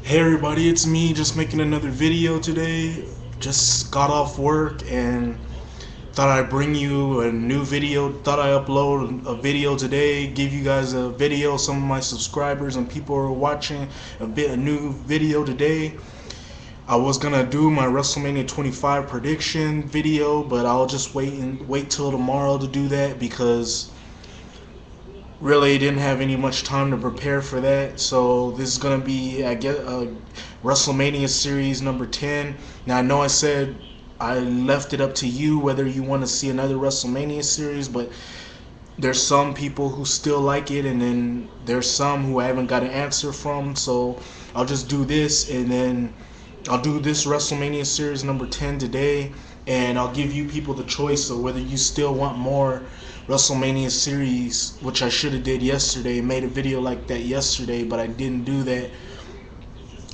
Hey everybody, it's me just making another video today. Just got off work and thought I'd bring you a new video. Thought I'd upload a video today, give you guys a video, some of my subscribers and people are watching a new video today. I was gonna do my WrestleMania 25 prediction video, but I'll just wait till tomorrow to do that because really didn't have any much time to prepare for that. So this is gonna be, I guess, WrestleMania series number 10. Now I know I said I left it up to you whether you want to see another WrestleMania series, but there's some people who still like it, and then there's some who I haven't got an answer from. So I'll just do this, and then I'll do this WrestleMania series number 10 today, and I'll give you people the choice of whether you still want more WrestleMania series, which I should have did yesterday. Made a video like that yesterday, but I didn't do that.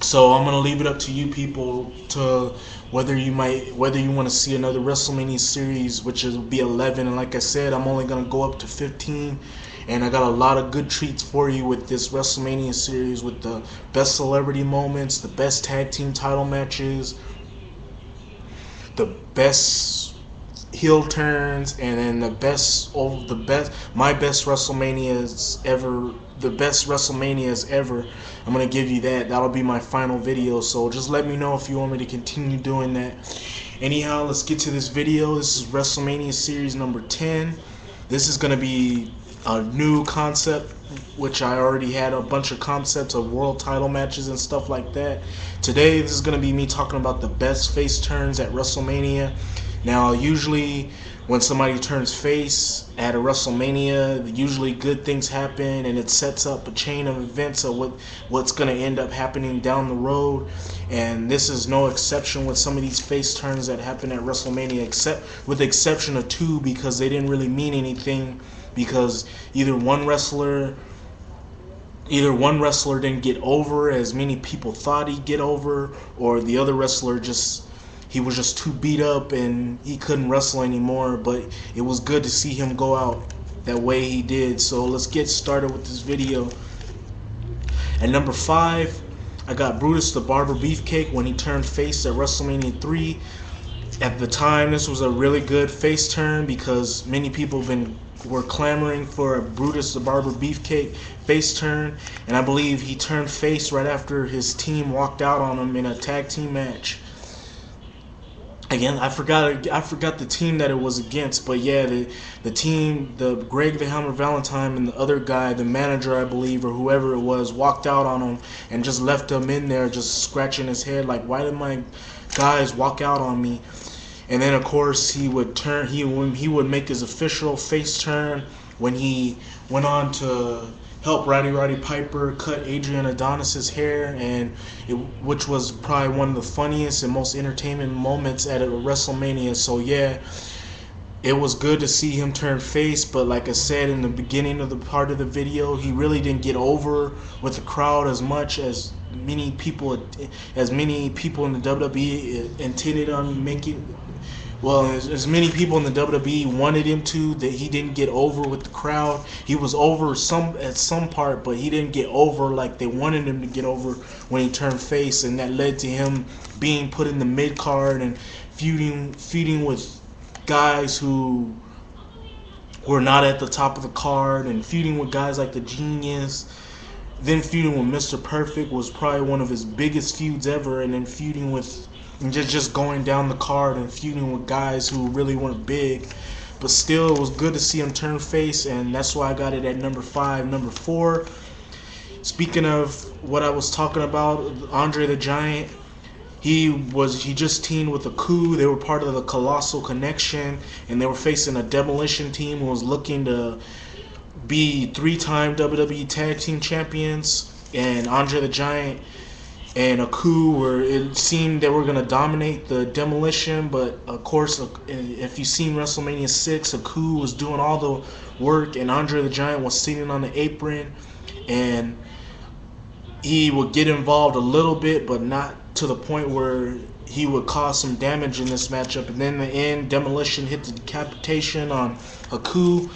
So I'm gonna leave it up to you people to whether you want to see another WrestleMania series, which will be 11. And like I said, I'm only gonna go up to 15. And I got a lot of good treats for you with this WrestleMania series, with the best celebrity moments, the best tag team title matches, the best heel turns, and then my best WrestleManias ever, the best WrestleManias ever. I'm gonna give you that. That'll be my final video. So just let me know if you want me to continue doing that. Anyhow, let's get to this video. This is WrestleMania series number 10. This is gonna be a new concept, which I already had a bunch of concepts of world title matches and stuff like that. Today, this is going to be me talking about the best face turns at WrestleMania. Now, usually when somebody turns face at a WrestleMania, usually good things happen, and it sets up a chain of events of what's going to end up happening down the road. And this is no exception with some of these face turns that happen at WrestleMania, except with the exception of two, because they didn't really mean anything, because either one wrestler didn't get over as many people thought he'd get over, or the other wrestler he was just too beat up and he couldn't wrestle anymore. But it was good to see him go out that way he did. So let's get started with this video. At number 5, I got Brutus the Barber Beefcake when he turned face at WrestleMania 3. At the time, this was a really good face turn because many people were clamoring for a Brutus the Barber Beefcake face turn, and I believe he turned face right after his team walked out on him in a tag team match. Again, I forgot the team that it was against, but yeah, the team, the Greg the Hammer Valentine and the other guy, the manager I believe, or whoever it was, walked out on him and just left him in there just scratching his head like, why did my guys walk out on me? And then of course he would make his official face turn when he went on to help Roddy Piper cut Adrian Adonis's hair, which was probably one of the funniest and most entertainment moments at a WrestleMania. So yeah, it was good to see him turn face, but like I said in the beginning of the part of the video, he really didn't get over with the crowd as much as many people in the WWE intended on making. Well, as many people in the WWE wanted him to, that he didn't get over with the crowd. He was over at some part, but he didn't get over like they wanted him to get over when he turned face, and that led to him being put in the mid card and feuding with guys who were not at the top of the card, and feuding with guys like the Genius. Then feuding with Mr. Perfect was probably one of his biggest feuds ever, and then feuding with and just going down the card and feuding with guys who really weren't big. But still, it was good to see him turn face, and that's why I got it at number 5. Number 4, speaking of what I was talking about, Andre the Giant, he just teamed with Aku. They were part of the Colossal Connection, and they were facing a Demolition team who was looking to be 3-time WWE Tag Team Champions. And Andre the Giant and Aku it seemed they were going to dominate the Demolition, but of course, if you've seen WrestleMania 6, Aku was doing all the work, and Andre the Giant was sitting on the apron, and he would get involved a little bit, but not to the point where he would cause some damage in this matchup. And then in the end, Demolition hit the decapitation on Aku,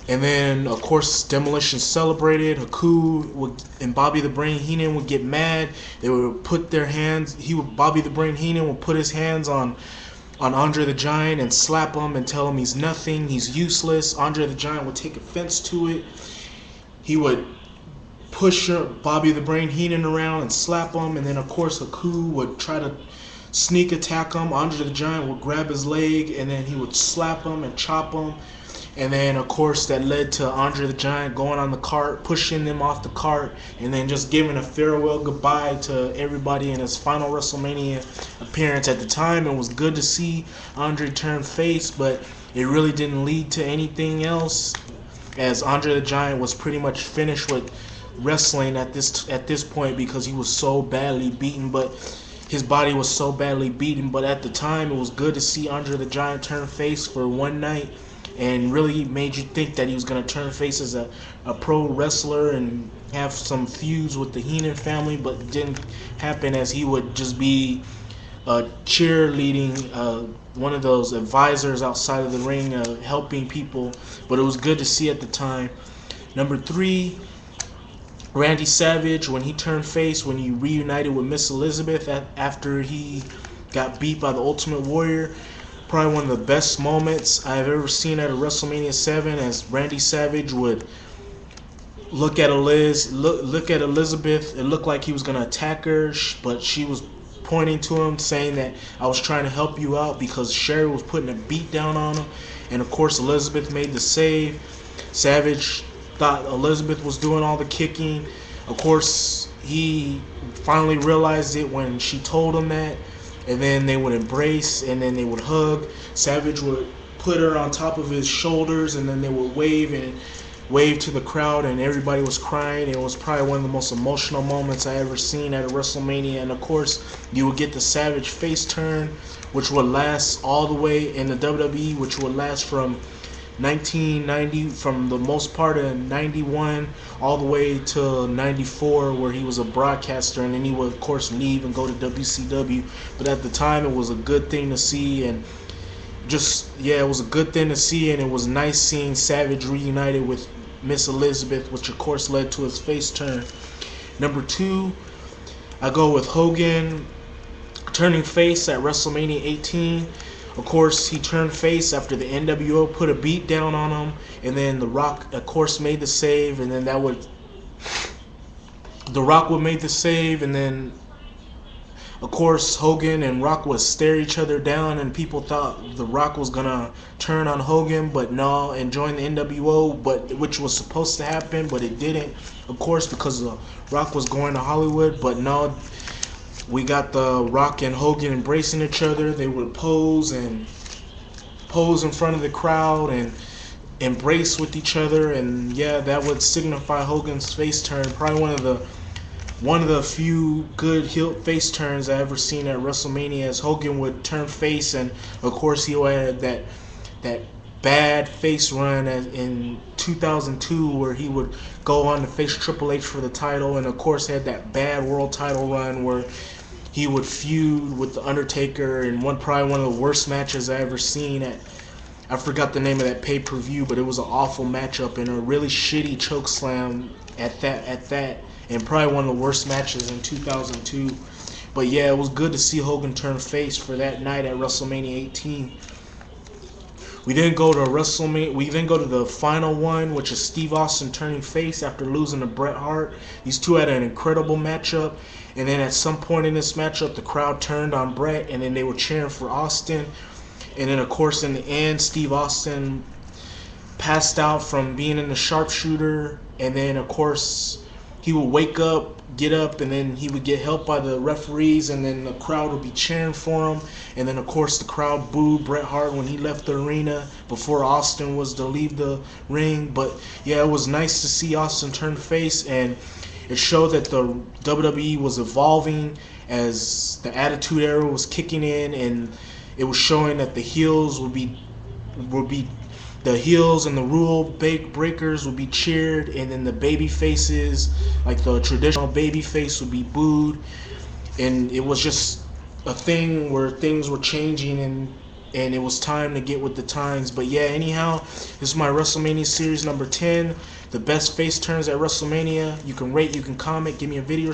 And then, of course, Demolition celebrated. And Bobby the Brain Heenan would get mad. They would put their hands. Bobby the Brain Heenan would put his hands on Andre the Giant and slap him and tell him he's nothing, he's useless. Andre the Giant would take offense to it. He would push Bobby the Brain Heenan around and slap him, and then of course Haku would try to sneak attack him. Andre the Giant would grab his leg and then he would slap him and chop him. And then, of course, that led to Andre the Giant going on the cart, pushing them off the cart, and then just giving a farewell goodbye to everybody in his final WrestleMania appearance. At the time, it was good to see Andre turn face, but it really didn't lead to anything else, as Andre the Giant was pretty much finished with wrestling at this point because he was so badly beaten. But his body was so badly beaten. But at the time, it was good to see Andre the Giant turn face for one night, and really made you think that he was going to turn face as a pro wrestler and have some feuds with the Heenan family, but it didn't happen, as he would just be cheerleading, one of those advisors outside of the ring, helping people. But it was good to see at the time. Number 3, Randy Savage, when he turned face, when he reunited with Miss Elizabeth after he got beat by the Ultimate Warrior. Probably one of the best moments I've ever seen at a WrestleMania 7, as Randy Savage would look at Elizabeth. It looked like he was going to attack her, but she was pointing to him, saying that I was trying to help you out, because Sherry was putting a beat down on him. And of course, Elizabeth made the save. Savage thought Elizabeth was doing all the kicking. Of course, he finally realized it when she told him that. And then they would embrace, and then they would hug. Savage would put her on top of his shoulders, and then they would wave to the crowd, and everybody was crying. It was probably one of the most emotional moments I ever seen at a WrestleMania. And of course, you would get the Savage face turn, which would last all the way in the WWE, which would last from 1990, from the most part of 91 all the way to 94, where he was a broadcaster, and then he would of course leave and go to WCW. But at the time, it was a good thing to see, and it was a good thing to see, and it was nice seeing Savage reunited with Miss Elizabeth, which of course led to his face turn. Number 2, I go with Hogan turning face at WrestleMania 18. Of course, he turned face after the NWO put a beat down on him, and then The Rock, of course, made the save, and then The Rock would make the save, and then, of course, Hogan and Rock would stare each other down, and people thought The Rock was gonna turn on Hogan, but no, and join the NWO, which was supposed to happen, but it didn't, of course, because The Rock was going to Hollywood. But no, we got The Rock and Hogan embracing each other. They would pose in front of the crowd and embrace with each other, and yeah, that would signify Hogan's face turn. Probably one of the few good heel face turns I ever seen at WrestleMania, as Hogan would turn face, and of course he had that bad face run in 2002, where he would go on to face Triple H for the title, and of course had that bad world title run where he would feud with The Undertaker in probably one of the worst matches I ever seen I forgot the name of that pay-per-view, but it was an awful matchup and a really shitty chokeslam at that, and probably one of the worst matches in 2002. But yeah, it was good to see Hogan turn face for that night at WrestleMania 18. We then go to WrestleMania. We then go to the final one, which is Steve Austin turning face after losing to Bret Hart. These two had an incredible matchup, and then at some point in this matchup, the crowd turned on Bret, and then they were cheering for Austin. And then, of course, in the end, Steve Austin passed out from being in the sharpshooter, and then, of course, he would get up, and then he would get help by the referees, and then the crowd would be cheering for him. And then, of course, the crowd booed Bret Hart when he left the arena before Austin was to leave the ring. But yeah, it was nice to see Austin turn face, and it showed that the WWE was evolving as the Attitude Era was kicking in, and it was showing that the heels would be the heels and the rule breakers would be cheered, and then the baby faces, like the traditional baby face, would be booed. And it was just a thing where things were changing and it was time to get with the times. But yeah, anyhow, this is my WrestleMania series number 10, the best face turns at WrestleMania. You can rate, you can comment, give me a video